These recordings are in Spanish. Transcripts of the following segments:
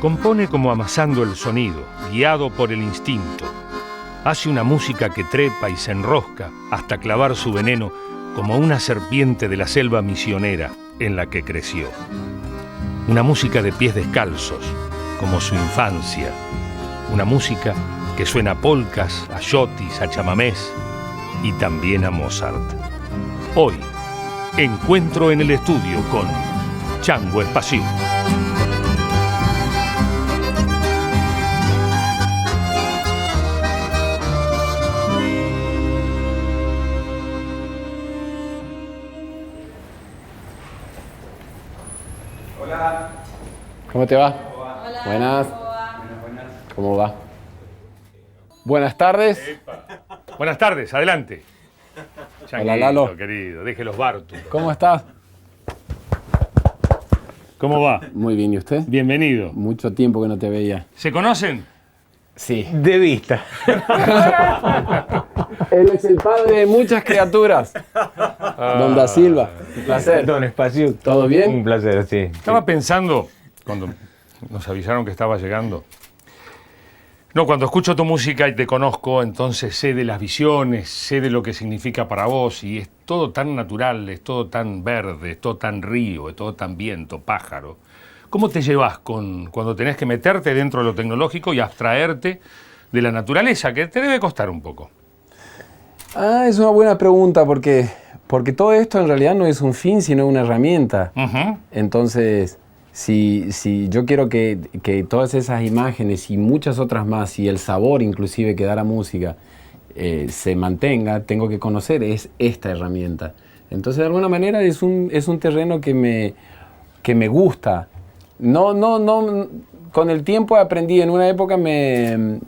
Compone como amasando el sonido, guiado por el instinto. Hace una música que trepa y se enrosca hasta clavar su veneno como una serpiente de la selva misionera en la que creció. Una música de pies descalzos, como su infancia. Una música que suena a polcas, a shotis, a chamamés y también a Mozart. Hoy, encuentro en el estudio con Chango Espasiú. Hola. ¿Cómo te va? Hola. Buenas. ¿Cómo va? Buenas. ¿Cómo va? Buenas tardes. Epa. Buenas tardes, adelante. Changuito, Hola, Lalo. Querido, deje los bártulos. ¿Cómo estás? ¿Cómo va? Muy bien, ¿y usted? Bienvenido. Mucho tiempo que no te veía. ¿Se conocen? Sí. De vista. Él es el padre de muchas criaturas. Don Da Silva. Un placer. Don Espacio. ¿Todo bien? Un placer, sí. Estaba pensando, cuando nos avisaron que estaba llegando, cuando escucho tu música y te conozco, entonces sé de las visiones, sé de lo que significa para vos, y es todo tan natural, es todo tan verde, es todo tan río, es todo tan viento, pájaro. ¿Cómo te llevas cuando tenés que meterte dentro de lo tecnológico y abstraerte de la naturaleza, que te debe costar un poco? Es una buena pregunta porque todo esto en realidad no es un fin, sino una herramienta. Uh-huh. Entonces, si yo quiero que todas esas imágenes y muchas otras más, y el sabor inclusive que da la música, se mantenga, tengo que conocer esta herramienta. Entonces, de alguna manera es un terreno que me gusta. No, con el tiempo aprendí, en una época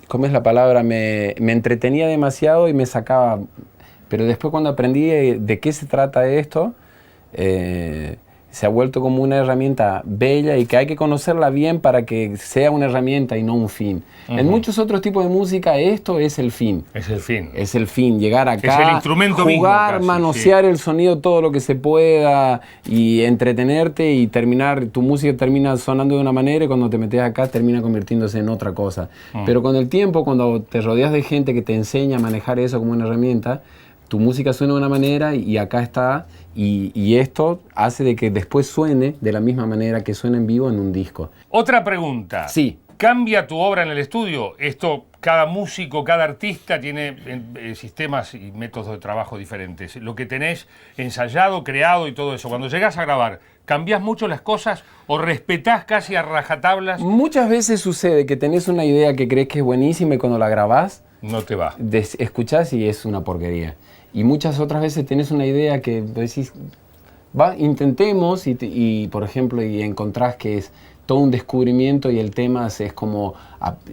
¿cómo es la palabra? Me entretenía demasiado y me sacaba, pero después cuando aprendí de qué se trata esto, se ha vuelto como una herramienta bella y que hay que conocerla bien para que sea una herramienta y no un fin. Uh-huh. En muchos otros tipos de música esto es el fin. Es el fin. Es el fin, llegar acá, es el instrumento jugar, mismo, casi, manosear el sonido todo lo que se pueda y entretenerte y terminar, tu música termina sonando de una manera y cuando te metes acá termina convirtiéndose en otra cosa. Uh-huh. Pero con el tiempo, cuando te rodeas de gente que te enseña a manejar eso como una herramienta, tu música suena de una manera y acá está, y esto hace de que después suene de la misma manera que suena en vivo en un disco. Otra pregunta. Sí. ¿Cambia tu obra en el estudio? Cada músico, cada artista tiene sistemas y métodos de trabajo diferentes. Lo que tenés ensayado, creado y todo eso. Cuando llegás a grabar, ¿cambiás mucho las cosas o respetás casi a rajatablas? Muchas veces sucede que tenés una idea que crees que es buenísima y cuando la grabás, no te va. Escuchás y es una porquería. Y muchas otras veces tenés una idea que decís, intentemos y por ejemplo, y encontrás que es todo un descubrimiento y el tema es como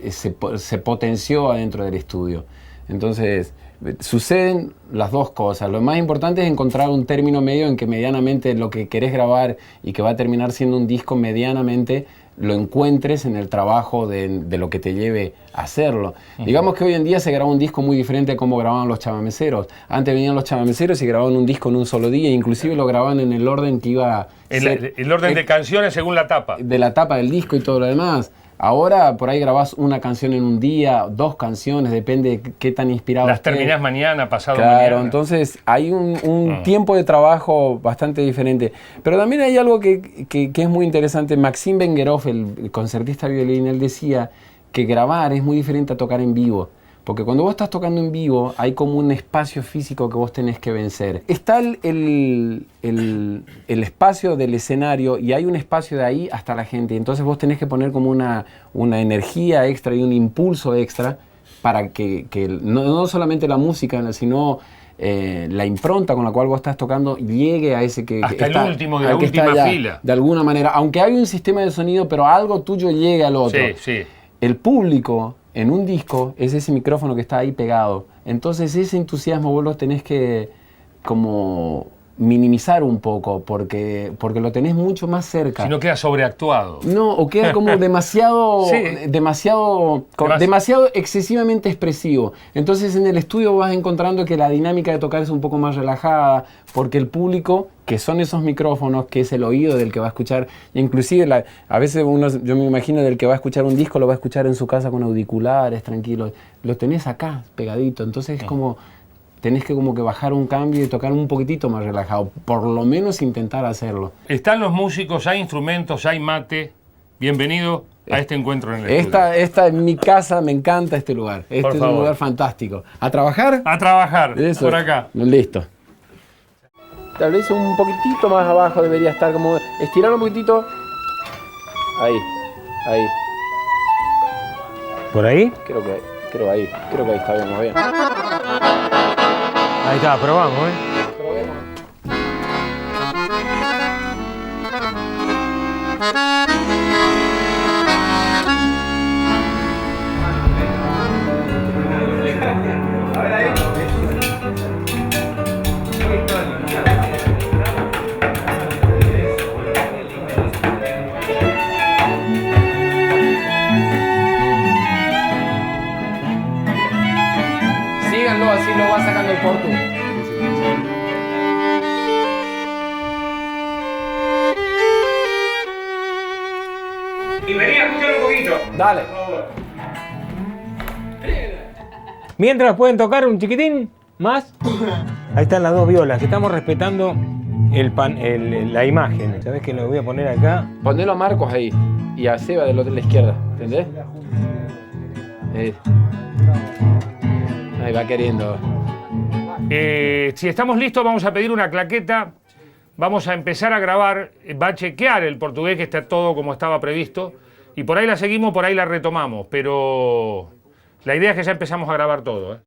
se potenció adentro del estudio. Entonces, suceden las dos cosas. Lo más importante es encontrar un término medio en que medianamente lo que querés grabar y que va a terminar siendo un disco medianamente lo encuentres en el trabajo de lo que te lleve a hacerlo. Uh-huh. Digamos que hoy en día se graba un disco muy diferente a cómo grababan los chamameceros. Antes venían los chamameceros y grababan un disco en un solo día, inclusive lo grababan en el orden que iba... El orden de canciones según la tapa. De la tapa del disco y todo lo demás. Ahora por ahí grabás una canción en un día, 2 canciones, depende de qué tan inspirado las estés. Terminás mañana, pasado mañana. Claro, entonces hay un tiempo de trabajo bastante diferente. Pero también hay algo que es muy interesante. Maxim Vengerov, el concertista violín, él decía que grabar es muy diferente a tocar en vivo. Porque cuando vos estás tocando en vivo, hay como un espacio físico que vos tenés que vencer. Está el espacio del escenario y hay un espacio de ahí hasta la gente. Entonces vos tenés que poner como una energía extra y un impulso extra para que no solamente la música, sino la impronta con la cual vos estás tocando llegue a ese que hasta está, el último de la última fila. De alguna manera, aunque hay un sistema de sonido, pero algo tuyo llegue al otro. Sí, sí. El público en un disco es ese micrófono que está ahí pegado. Entonces ese entusiasmo vos lo tenés que como minimizar un poco, porque lo tenés mucho más cerca. Si no queda sobreactuado. No, o queda como demasiado, Sí. demasiado excesivamente expresivo. Entonces en el estudio vas encontrando que la dinámica de tocar es un poco más relajada, porque el público, que son esos micrófonos, que es el oído del que va a escuchar, inclusive a veces yo me imagino del que va a escuchar un disco, lo va a escuchar en su casa con auriculares, tranquilo. Lo tenés acá, pegadito. Entonces es como... Tenés que como que bajar un cambio y tocar un poquitito más relajado, por lo menos intentar hacerlo. Están los músicos, hay instrumentos, hay mate. Bienvenido a este encuentro en el estudio. Esta es mi casa, me encanta este lugar. Este es un lugar fantástico. ¿A trabajar? A trabajar, Eso. por acá. Listo. Tal vez un poquitito más abajo debería estar, como estirarlo un poquitito. Ahí. ¿Por ahí? Creo que ahí está bien, más bien. Ahí está, probamos, A ver ahí. Síganlo, así lo va sacando el portu. Y venía a escuchar un poquito. Dale. Mientras pueden tocar un chiquitín más. Ahí están las dos violas, que estamos respetando la imagen. ¿Sabes que lo voy a poner acá? Ponelo a Marcos ahí y a Seba del otro de la izquierda, ¿entendés? Ahí va queriendo. Si estamos listos, vamos a pedir una claqueta. Vamos a empezar a grabar. Va a chequear el portugués que está todo como estaba previsto. Y por ahí la seguimos, por ahí la retomamos. Pero la idea es que ya empezamos a grabar todo, ¿eh?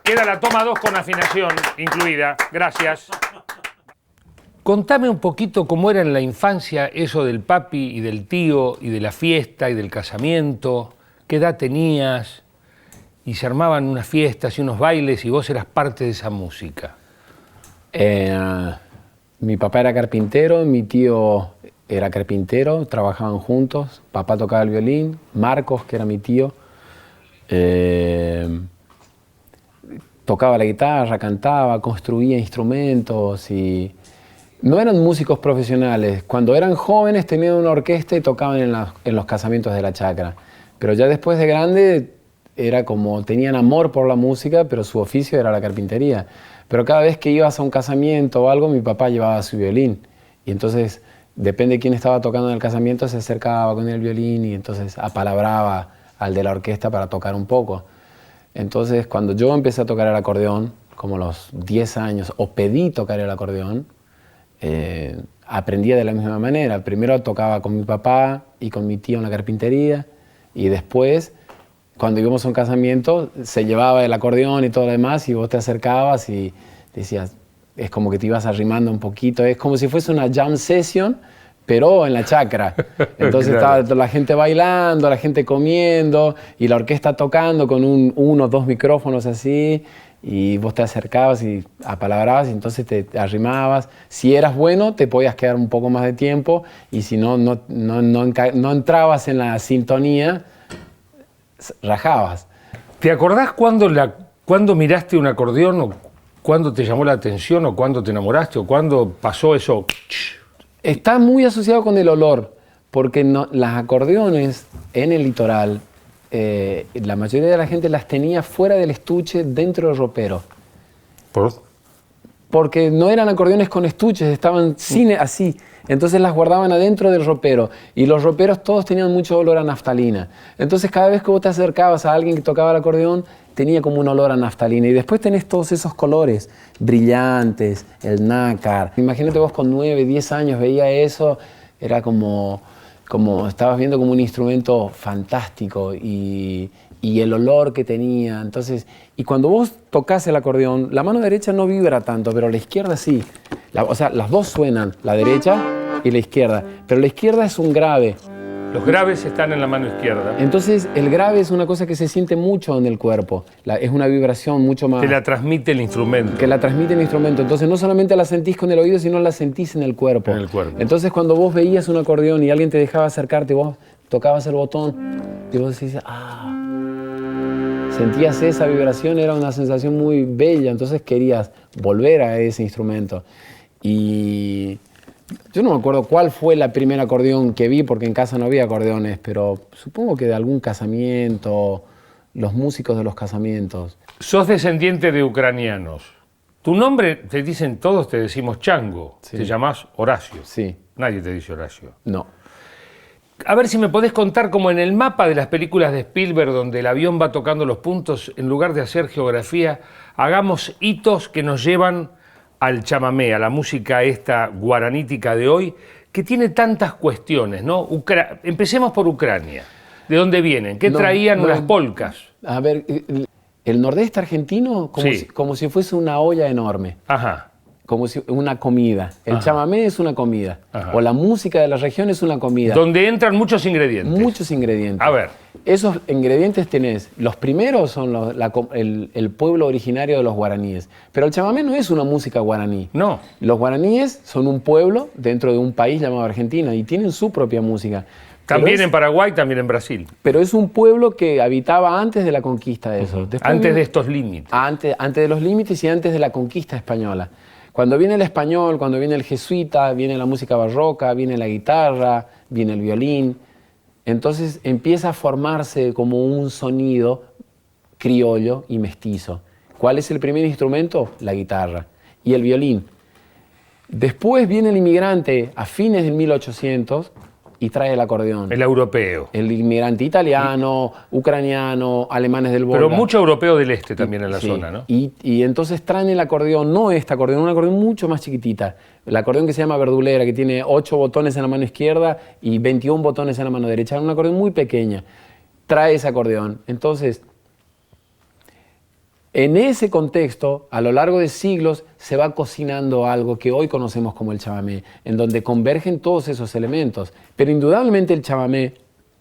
Queda la toma 2 con afinación incluida. Gracias. Contame un poquito cómo era en la infancia eso del papi y del tío y de la fiesta y del casamiento. ¿Qué edad tenías? Y se armaban unas fiestas y unos bailes y vos eras parte de esa música. Mi papá era carpintero, mi tío era carpintero, trabajaban juntos. Papá tocaba el violín, Marcos, que era mi tío, tocaba la guitarra, cantaba, construía instrumentos y no eran músicos profesionales. Cuando eran jóvenes tenían una orquesta y tocaban en los casamientos de la chacra. Pero ya después de grande era como, tenían amor por la música, pero su oficio era la carpintería. Pero cada vez que ibas a un casamiento o algo, mi papá llevaba su violín. Y entonces, depende de quién estaba tocando en el casamiento, se acercaba con el violín y entonces apalabraba al de la orquesta para tocar un poco. Entonces, cuando yo empecé a tocar el acordeón, como a los 10 años, o pedí tocar el acordeón, aprendía de la misma manera. Primero tocaba con mi papá y con mi tío en la carpintería, y después, cuando íbamos a un casamiento, se llevaba el acordeón y todo lo demás, y vos te acercabas y decías, es como que te ibas arrimando un poquito, es como si fuese una jam session, pero en la chacra. Entonces Claro. estaba la gente bailando, la gente comiendo, y la orquesta tocando con uno o dos micrófonos así, y vos te acercabas y apalabrabas, y entonces te arrimabas. Si eras bueno, te podías quedar un poco más de tiempo, y si no entrabas en la sintonía, rajabas. ¿Te acordás cuándo miraste un acordeón o cuándo te llamó la atención o cuándo te enamoraste o cuándo pasó eso? Está muy asociado con el olor, porque las acordeones en el litoral, la mayoría de la gente las tenía fuera del estuche, dentro del ropero. Porque no eran acordeones con estuches, estaban así. Entonces las guardaban adentro del ropero. Y los roperos todos tenían mucho olor a naftalina. Entonces cada vez que vos te acercabas a alguien que tocaba el acordeón, tenía como un olor a naftalina. Y después tenés todos esos colores brillantes, el nácar. Imagínate vos con 9, 10 años veía eso, era como estabas viendo como un instrumento fantástico y el olor que tenía. Entonces, y cuando vos tocás el acordeón, la mano derecha no vibra tanto, pero la izquierda sí. O sea, las dos suenan, la derecha y la izquierda, pero la izquierda es un grave. Los graves están en la mano izquierda. Entonces, el grave es una cosa que se siente mucho en el cuerpo. Es una vibración mucho más... Que la transmite el instrumento. Que la transmite el instrumento. Entonces, no solamente la sentís con el oído, sino la sentís en el cuerpo. En el cuerpo. Entonces, cuando vos veías un acordeón y alguien te dejaba acercarte, vos tocabas el botón y vos decís, sentías esa vibración, era una sensación muy bella, entonces querías volver a ese instrumento. Y yo no me acuerdo cuál fue la primera acordeón que vi, porque en casa no había acordeones, pero supongo que de algún casamiento, los músicos de los casamientos. Sos descendiente de ucranianos. Tu nombre, te dicen todos, te decimos Chango. Sí. Te llamás Horacio. Sí. Nadie te dice Horacio. No. A ver si me podés contar, como en el mapa de las películas de Spielberg, donde el avión va tocando los puntos, en lugar de hacer geografía, hagamos hitos que nos llevan al chamamé, a la música esta guaranítica de hoy, que tiene tantas cuestiones, ¿no? Empecemos por Ucrania. ¿De dónde vienen? ¿Qué traían las polcas? A ver, el nordeste argentino como si fuese una olla enorme. Ajá. Como si una comida. El chamamé es una comida. Ajá. O la música de la región es una comida. Donde entran muchos ingredientes. Muchos ingredientes. A ver. Esos ingredientes tenés. Los primeros son el pueblo originario de los guaraníes. Pero el chamamé no es una música guaraní. No. Los guaraníes son un pueblo dentro de un país llamado Argentina y tienen su propia música. También en Paraguay, también en Brasil. Pero es un pueblo que habitaba antes de la conquista de eso. Después Antes de estos límites. Antes de los límites y antes de la conquista española. Cuando viene el español, cuando viene el jesuita, viene la música barroca, viene la guitarra, viene el violín. Entonces empieza a formarse como un sonido criollo y mestizo. ¿Cuál es el primer instrumento? La guitarra y el violín. Después viene el inmigrante a fines del 1800 y trae el acordeón. El europeo. El inmigrante italiano, ucraniano, alemanes del Volga. Pero mucho europeo del este también en la zona, ¿no? Y entonces traen el acordeón, no este acordeón, un acordeón mucho más chiquitita. El acordeón que se llama verdulera, que tiene 8 botones en la mano izquierda y 21 botones en la mano derecha. Un acordeón muy pequeña. Trae ese acordeón. Entonces, En ese contexto, a lo largo de siglos, se va cocinando algo que hoy conocemos como el chamamé, en donde convergen todos esos elementos. Pero indudablemente el chamamé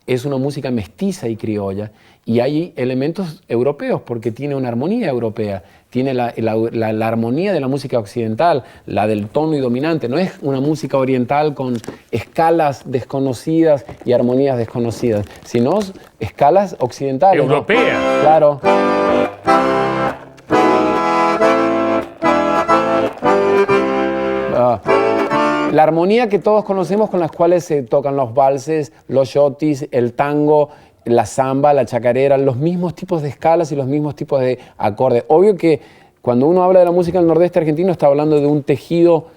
es una música mestiza y criolla, y hay elementos europeos porque tiene una armonía europea, tiene la armonía de la música occidental, la del tono y dominante. No es una música oriental con escalas desconocidas y armonías desconocidas, sino escalas occidentales. Europeas. ¿No? Claro. La armonía que todos conocemos, con las cuales se tocan los valses, los shotis, el tango, la samba, la chacarera, los mismos tipos de escalas y los mismos tipos de acordes. Obvio que cuando uno habla de la música del nordeste argentino está hablando de un tejido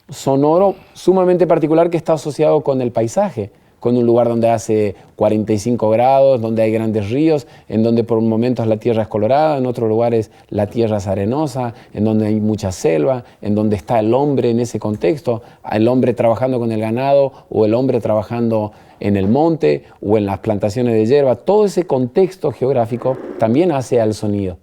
sonoro sumamente particular que está asociado con el paisaje, con un lugar donde hace 45 grados, donde hay grandes ríos, en donde por momentos la tierra es colorada, en otros lugares la tierra es arenosa, en donde hay mucha selva, en donde está el hombre en ese contexto, el hombre trabajando con el ganado o el hombre trabajando en el monte o en las plantaciones de hierba. Todo ese contexto geográfico también hace al sonido.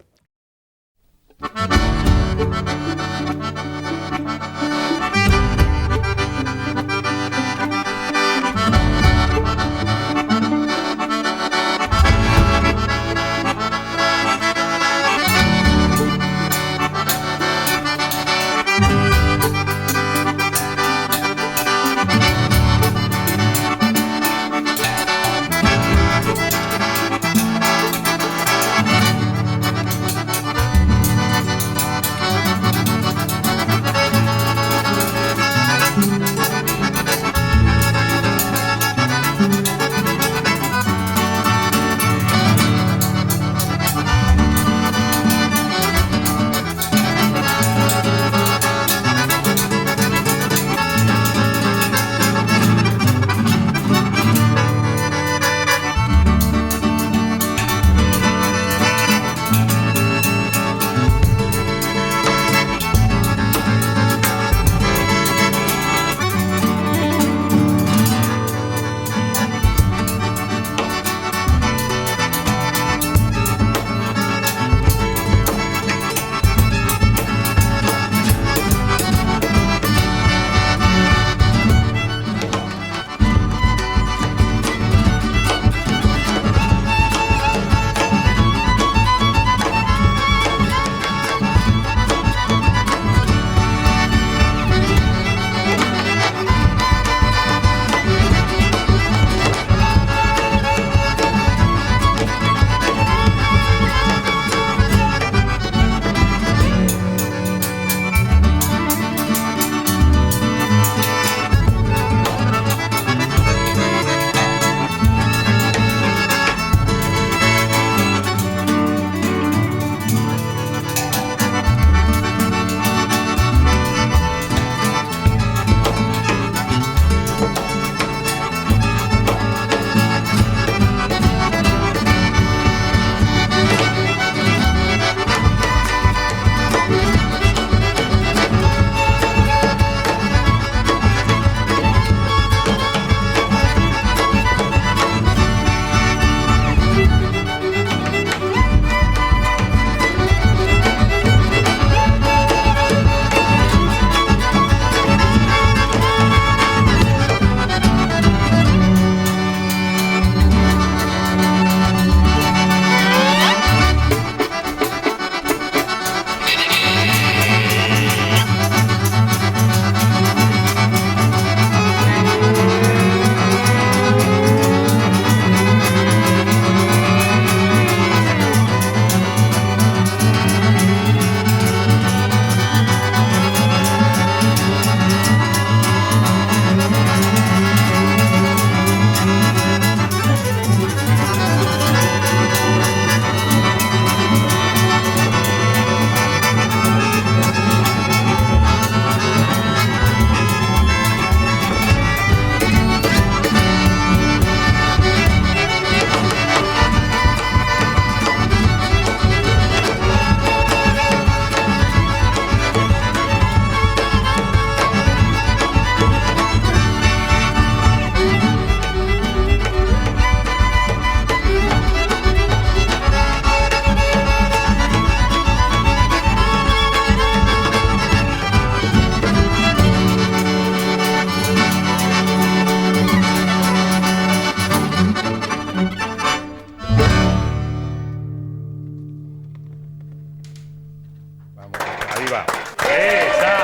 Ahí va. Esa.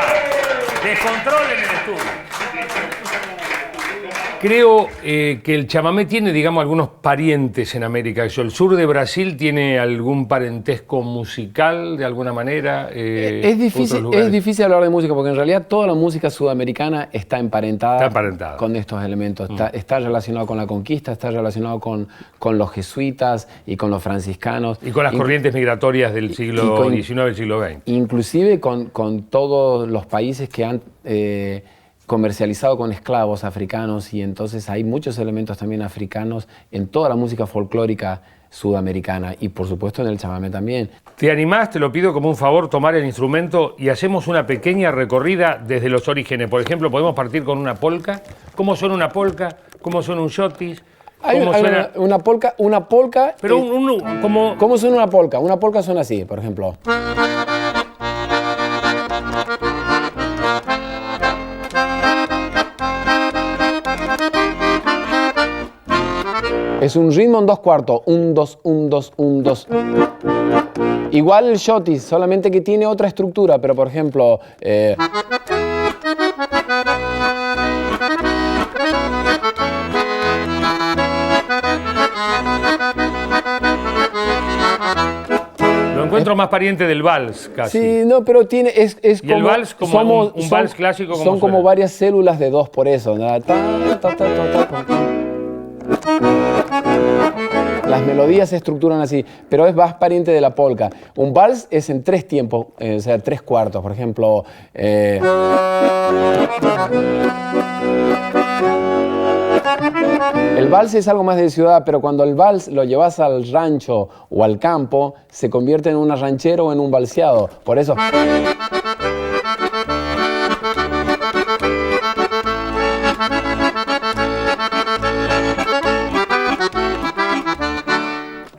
Descontrol en el estudio. Creo que el chamamé tiene, digamos, algunos parientes en América. ¿El sur de Brasil tiene algún parentesco musical de alguna manera? Es difícil hablar de música porque en realidad toda la música sudamericana está emparentada con estos elementos. Está relacionado con la conquista, está relacionado con los jesuitas y con los franciscanos. Y con las corrientes migratorias del siglo XIX y el siglo XX. Inclusive con todos los países que han comercializado con esclavos africanos, y entonces hay muchos elementos también africanos en toda la música folclórica sudamericana y por supuesto en el chamamé también. ¿Te animás, te lo pido como un favor, tomar el instrumento y hacemos una pequeña recorrida desde los orígenes? Por ejemplo, podemos partir con una polca. ¿Cómo suena una polca? ¿Cómo suena un shotis? ¿Cómo suena una polca? Pero ¿Cómo suena una polca? Una polca suena así, por ejemplo. Es un ritmo en 2/4, 1-2, 1-2, 1-2. Igual el shotis, solamente que tiene otra estructura, pero por ejemplo... Lo encuentro más pariente del vals, casi. Sí, no, pero tiene... Es y como, el vals como un vals clásico. Son como varias células de 2 por eso. Las melodías se estructuran así, pero es más pariente de la polca. Un vals es en 3 tiempos, o sea, 3/4. Por ejemplo, el vals es algo más de ciudad, pero cuando el vals lo llevas al rancho o al campo, se convierte en una ranchera o en un valseado. Por eso...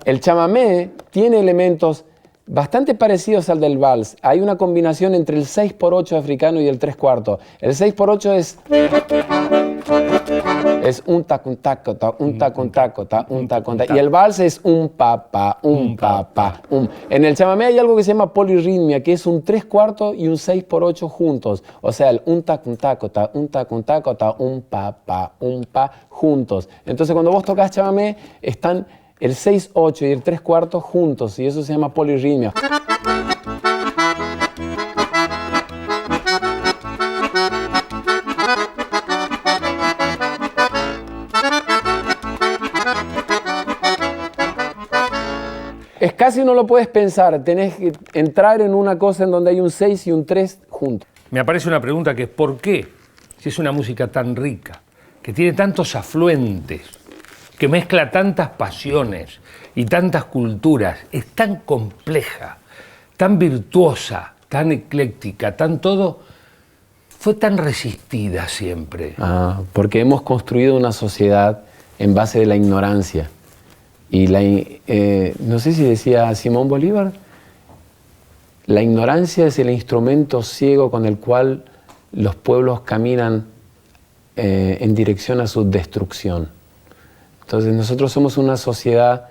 El chamamé tiene elementos bastante parecidos al del vals. Hay una combinación entre el 6/8 africano y el 3/4. El 6/8 es un tac, un taco, ta, un taco, un taco, ta, un taco, ta. Y el vals es un pa, un pa. En el chamamé hay algo que se llama polirritmia, que es un 3/4 y un 6/8 juntos. O sea, el un tac, un taco, ta, un taco, un taco, ta, un pa juntos. Entonces, cuando vos tocas chamamé, están el 6/8 y el 3/4 juntos, y eso se llama polirritmia. Es casi no lo puedes pensar, tenés que entrar en una cosa en donde hay un 6 y un 3 juntos. Me aparece una pregunta que es ¿por qué? Si es una música tan rica, que tiene tantos afluentes, que mezcla tantas pasiones y tantas culturas, es tan compleja, tan virtuosa, tan ecléctica, tan todo, fue tan resistida siempre. Porque hemos construido una sociedad en base de la ignorancia. Y no sé si decía Simón Bolívar, la ignorancia es el instrumento ciego con el cual los pueblos caminan en dirección a su destrucción. Entonces nosotros somos una sociedad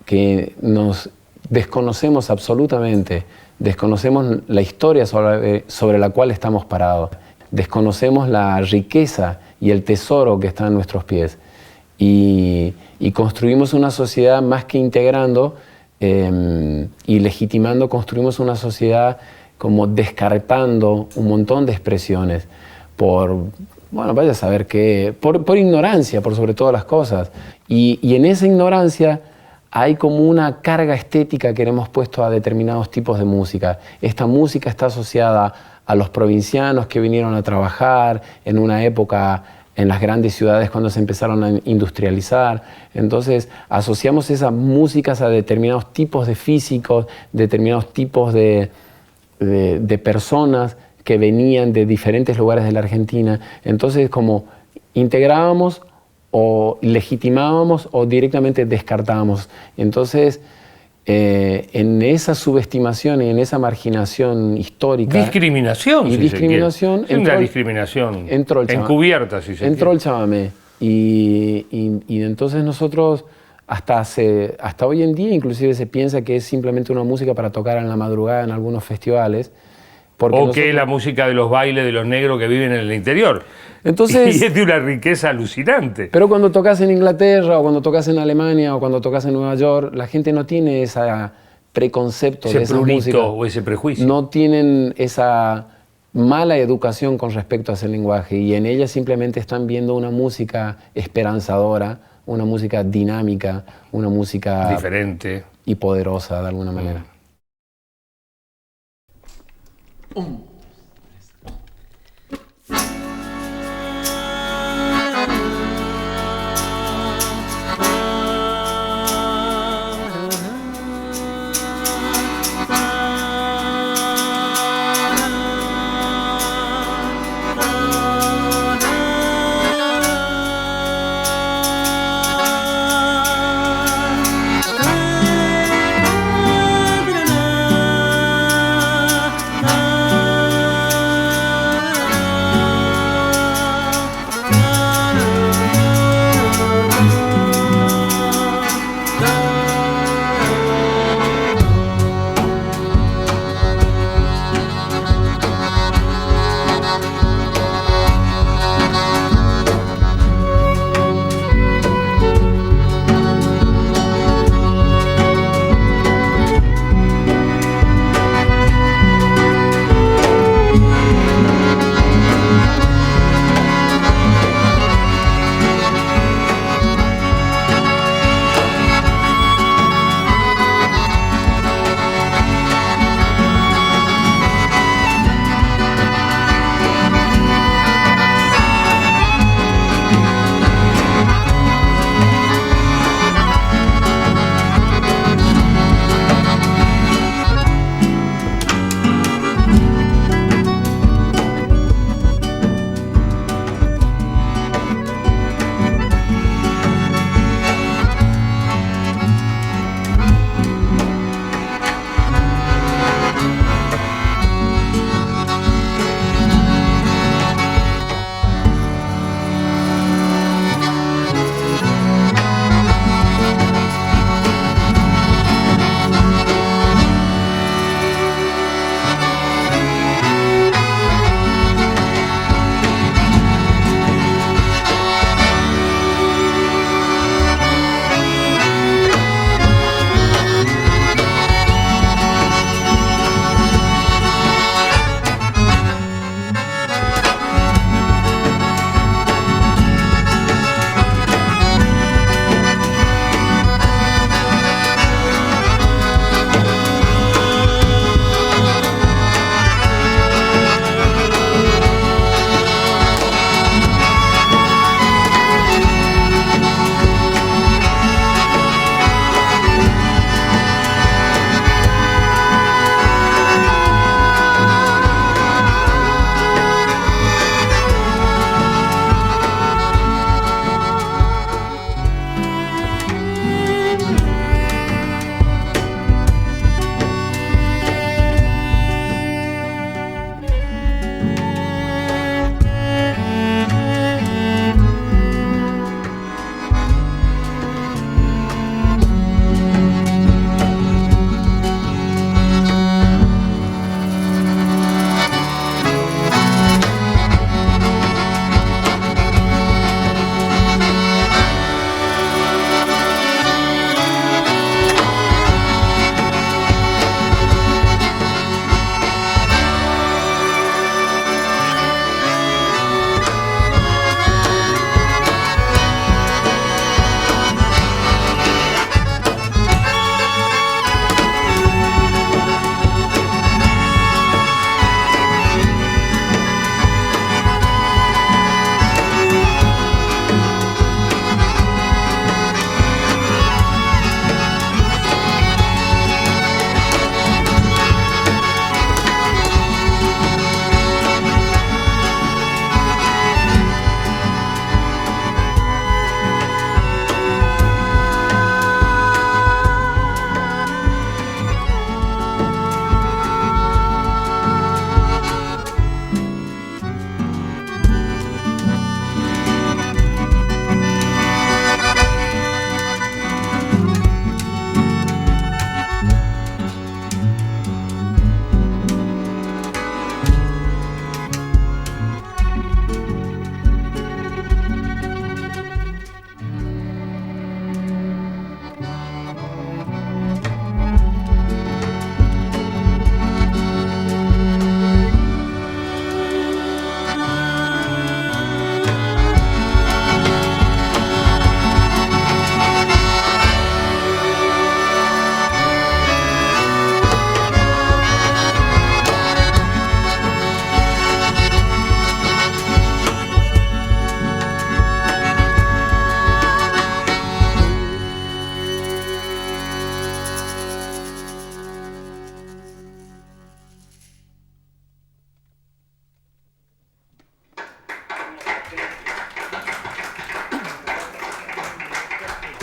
que nos desconocemos absolutamente, desconocemos la historia sobre la cual estamos parados, desconocemos la riqueza y el tesoro que está a nuestros pies y construimos una sociedad más que integrando y legitimando, construimos una sociedad como descartando un montón de expresiones bueno, vaya a saber qué, por ignorancia, por sobre todas las cosas. Y en esa ignorancia hay como una carga estética que le hemos puesto a determinados tipos de música. Esta música está asociada a los provincianos que vinieron a trabajar en una época en las grandes ciudades cuando se empezaron a industrializar. Entonces asociamos esas músicas a determinados tipos de físicos, determinados tipos de personas que venían de diferentes lugares de la Argentina. Entonces, como integrábamos o legitimábamos o directamente descartábamos. Entonces, en esa subestimación y en esa marginación histórica... Discriminación, y discriminación, una discriminación encubierta, si se quiere. Entró el chamamé. Y entonces nosotros, hasta hoy en día, inclusive se piensa que es simplemente una música para tocar en la madrugada en algunos festivales, Porque O nosotros- que la música de los bailes de los negros que viven en el interior. Entonces, Y es de una riqueza alucinante. pero cuando tocas en Inglaterra, o cuando tocas en Alemania, o cuando tocas en Nueva York, la gente no tiene ese preconcepto de Ese esa música. prurito o ese prejuicio. No tienen esa mala educación con respecto a ese lenguaje, y en ella simplemente están viendo una música esperanzadora, una música dinámica, una música Diferente. y poderosa de alguna manera.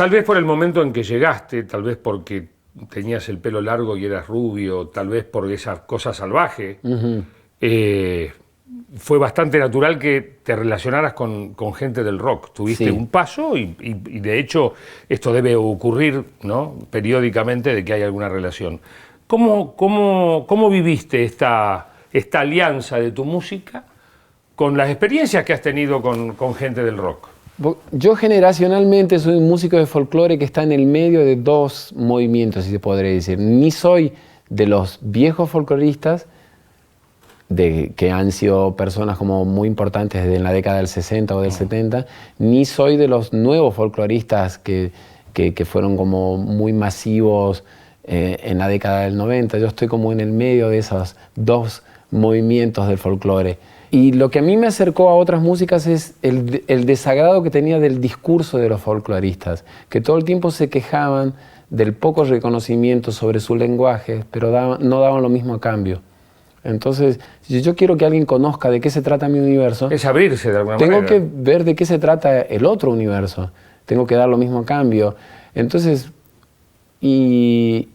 Tal vez por el momento en que llegaste, tal vez porque tenías el pelo largo y eras rubio, tal vez por esa cosa salvaje, fue bastante natural que te relacionaras con gente del rock. Tuviste un paso y de hecho esto debe ocurrir, ¿no?, periódicamente, de que hay alguna relación. ¿Cómo viviste esta alianza de tu música con las experiencias que has tenido con gente del rock? Yo generacionalmente soy un músico de folclore que está en el medio de dos movimientos, si se podría decir. Ni soy de los viejos folcloristas, que han sido personas como muy importantes desde la década del 60 o del 70, ni soy de los nuevos folcloristas que fueron como muy masivos en la década del 90. Yo estoy como en el medio de esos dos movimientos del folclore. Y lo que a mí me acercó a otras músicas es el desagrado que tenía del discurso de los folcloristas, que todo el tiempo se quejaban del poco reconocimiento sobre su lenguaje, pero no daban lo mismo a cambio. Entonces, si yo quiero que alguien conozca de qué se trata mi universo, es abrirse de alguna manera. Tengo que ver de qué se trata el otro universo. Tengo que dar lo mismo a cambio. Entonces, y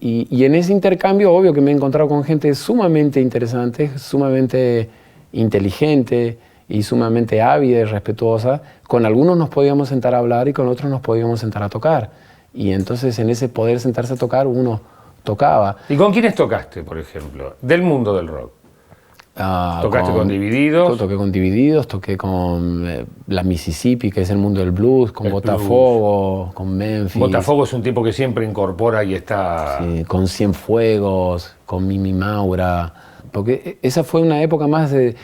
en ese intercambio, obvio que me he encontrado con gente sumamente interesante, sumamente inteligente y sumamente ávida y respetuosa. Con algunos nos podíamos sentar a hablar y con otros nos podíamos sentar a tocar. Y entonces en ese poder sentarse a tocar uno tocaba. ¿Y con quiénes tocaste, por ejemplo, del mundo del rock? ¿Tocaste con Divididos? Toqué con Divididos, toqué con la Mississippi, que es el mundo del blues, con el Botafogo, blues. Con Memphis. Botafogo es un tipo que siempre incorpora y está... Sí, con Cienfuegos, con Mimi Maura, porque esa fue una época más de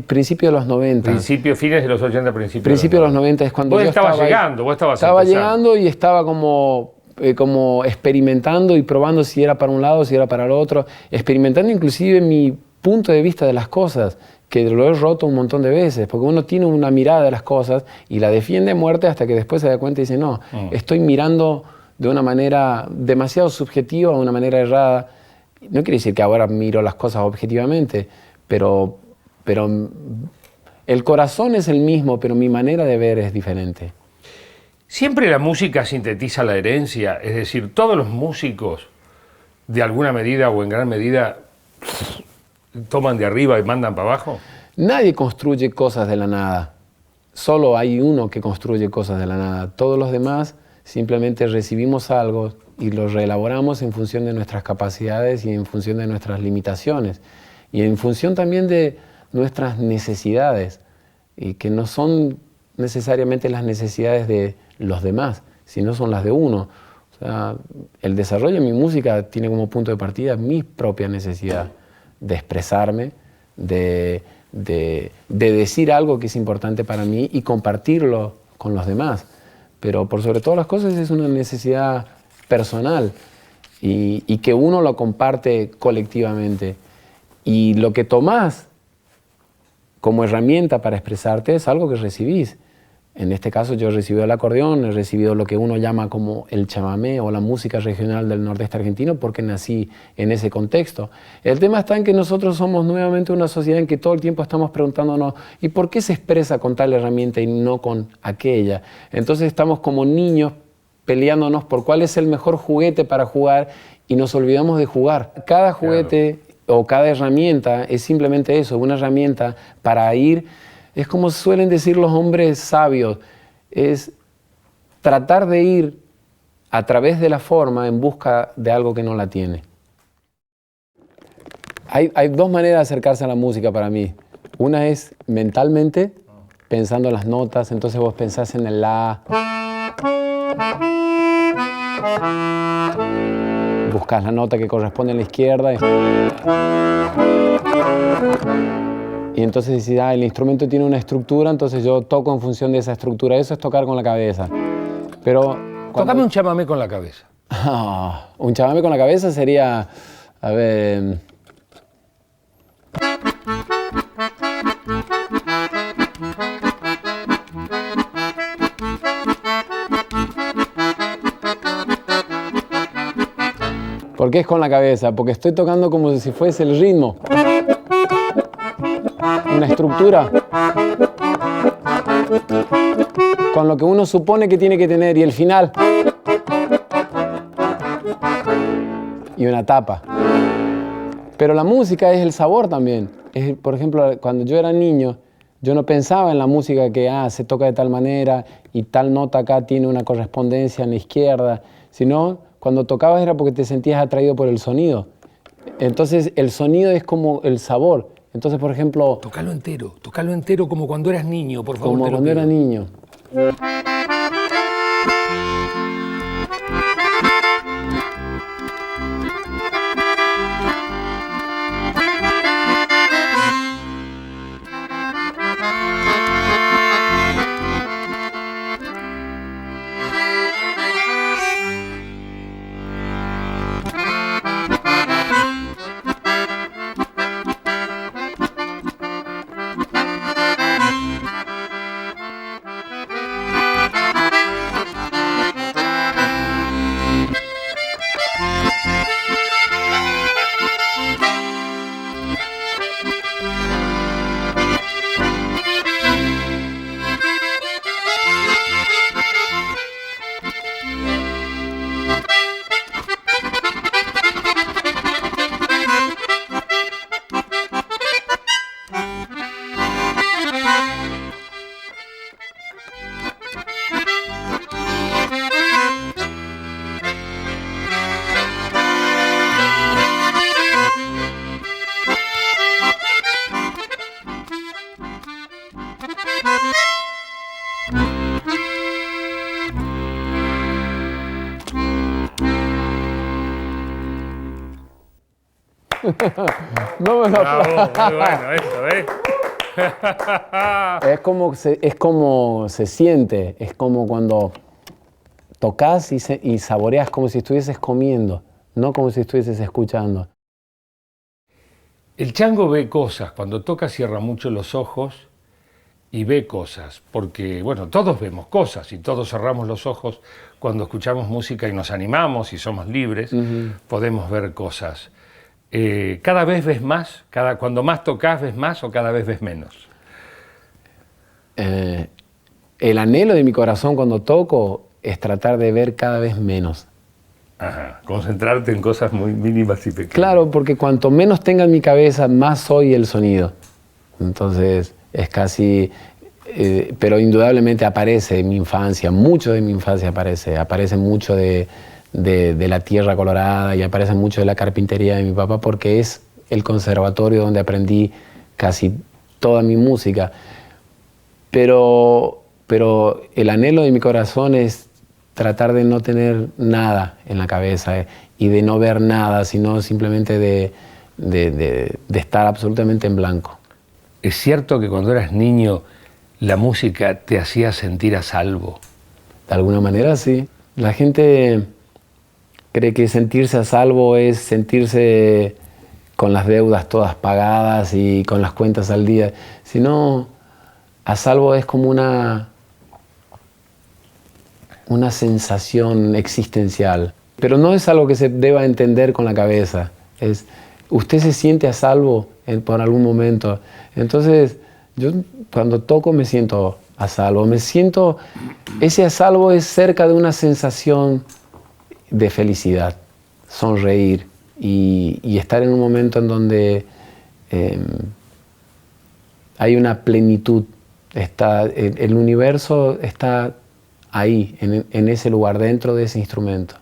principio de los 90. Fines de los 80, principio de los 90 es cuando vos yo estabas estaba llegando, vos estabas Estaba empezando. llegando y estaba como experimentando y probando si era para un lado, si era para el otro, experimentando inclusive mi punto de vista de las cosas, que lo he roto un montón de veces, porque uno tiene una mirada de las cosas y la defiende a muerte hasta que después se da cuenta y dice, no, estoy mirando de una manera demasiado subjetiva, de una manera errada. No quiere decir que ahora miro las cosas objetivamente, pero el corazón es el mismo, pero mi manera de ver es diferente. Siempre la música sintetiza la herencia, es decir, todos los músicos, de alguna medida o en gran medida, toman de arriba y mandan para abajo. Nadie construye cosas de la nada, solo hay uno que construye cosas de la nada. Todos los demás simplemente recibimos algo y lo reelaboramos en función de nuestras capacidades y en función de nuestras limitaciones y en función también de nuestras necesidades, y que no son necesariamente las necesidades de los demás, sino son las de uno. O sea, el desarrollo de mi música tiene como punto de partida mi propia necesidad de expresarme, de decir algo que es importante para mí y compartirlo con los demás. Pero por sobre todas las cosas es una necesidad personal y que uno lo comparte colectivamente. Y lo que tomás como herramienta para expresarte es algo que recibís. En este caso yo he recibido el acordeón, he recibido lo que uno llama como el chamamé o la música regional del nordeste argentino porque nací en ese contexto. El tema está en que nosotros somos nuevamente una sociedad en que todo el tiempo estamos preguntándonos ¿y por qué se expresa con tal herramienta y no con aquella? Entonces estamos como niños peleándonos por cuál es el mejor juguete para jugar y nos olvidamos de jugar. Cada juguete o cada herramienta es simplemente eso, una herramienta para ir. Es como suelen decir los hombres sabios, es tratar de ir a través de la forma en busca de algo que no la tiene. Hay dos maneras de acercarse a la música para mí. Una es mentalmente, pensando en las notas, entonces vos pensás en el la, buscas la nota que corresponde a la izquierda y entonces decís, el instrumento tiene una estructura, entonces yo toco en función de esa estructura. Eso es tocar con la cabeza. Pero Tócame un chamamé con la cabeza. Un chamamé con la cabeza sería, a ver... ¿Por qué es con la cabeza? Porque estoy tocando como si fuese el ritmo. Una estructura con lo que uno supone que tiene que tener y el final y una tapa. Pero la música es el sabor también. Por ejemplo, cuando yo era niño, yo no pensaba en la música que se toca de tal manera y tal nota acá tiene una correspondencia en la izquierda, sino cuando tocabas era porque te sentías atraído por el sonido. Entonces el sonido es como el sabor. Entonces, por ejemplo... Tocalo entero como cuando eras niño, por favor. Como cuando era niño. No me lo Bravo, muy bueno eso, ¿eh? Es como se siente, es como cuando tocas y saboreas como si estuvieses comiendo, no como si estuvieses escuchando. El chango ve cosas, cuando toca cierra mucho los ojos y ve cosas, porque bueno, todos vemos cosas y todos cerramos los ojos cuando escuchamos música y nos animamos y somos libres, podemos ver cosas. ¿Cada vez ves más? ¿Cuando más tocas ves más o cada vez ves menos? El anhelo de mi corazón cuando toco es tratar de ver cada vez menos. Ajá, concentrarte en cosas muy mínimas y pequeñas. Claro, porque cuanto menos tenga en mi cabeza, más soy el sonido. Entonces es casi... pero indudablemente aparece en mi infancia, mucho de mi infancia aparece mucho de la tierra colorada y aparece mucho de la carpintería de mi papá porque es el conservatorio donde aprendí casi toda mi música. Pero el anhelo de mi corazón es tratar de no tener nada en la cabeza y de no ver nada, sino simplemente de estar absolutamente en blanco. ¿Es cierto que cuando eras niño la música te hacía sentir a salvo? De alguna manera sí. La gente cree que sentirse a salvo es sentirse con las deudas todas pagadas y con las cuentas al día. Sino, a salvo es como una sensación existencial. Pero no es algo que se deba entender con la cabeza. Usted se siente a salvo por algún momento. Entonces, yo cuando toco me siento a salvo. Ese a salvo es cerca de una sensación de felicidad, sonreír y estar en un momento en donde hay una plenitud. El universo está ahí, en ese lugar, dentro de ese instrumento.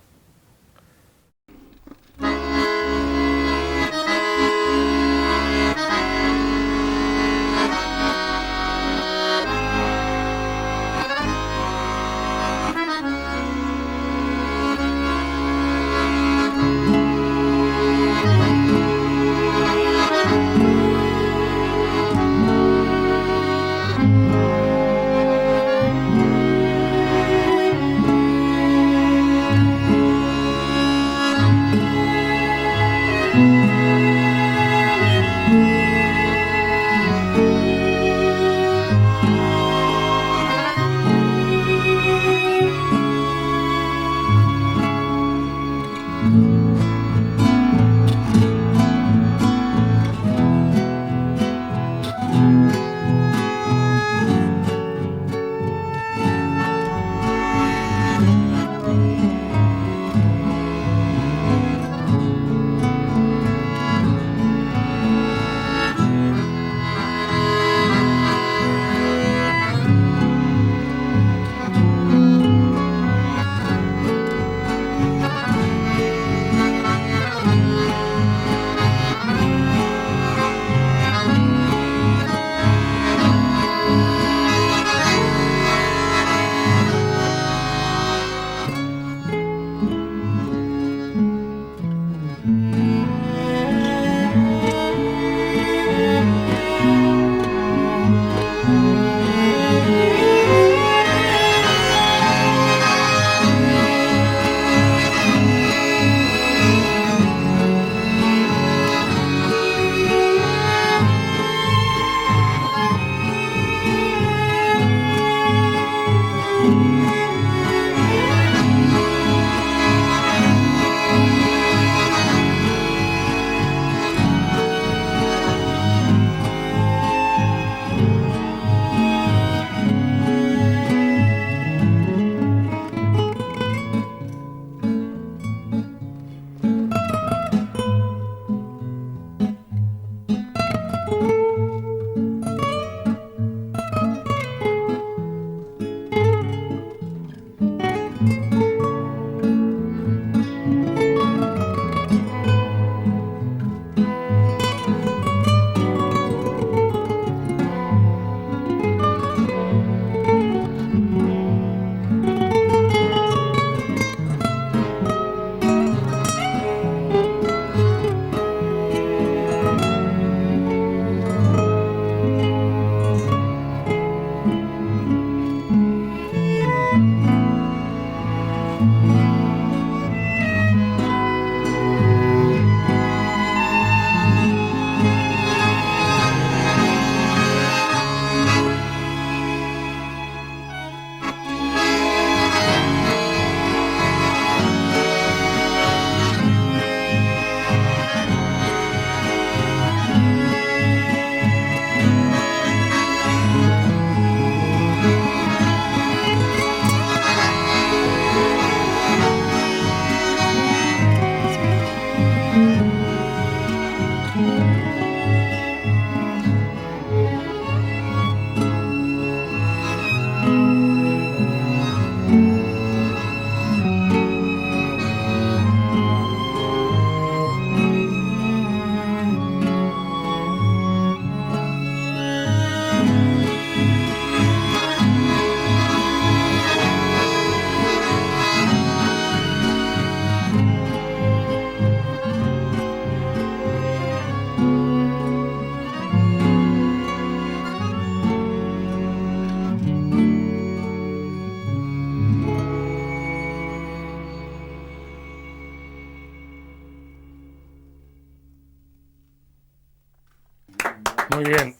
Muy bien.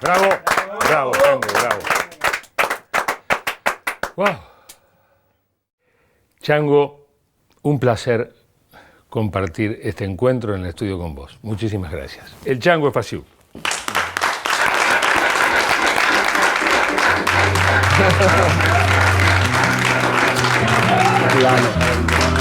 Bravo. Bravo, Chango, bravo. Wow. Chango, un placer compartir este encuentro en el estudio con vos. Muchísimas gracias. El Chango Espasiuk. Claro.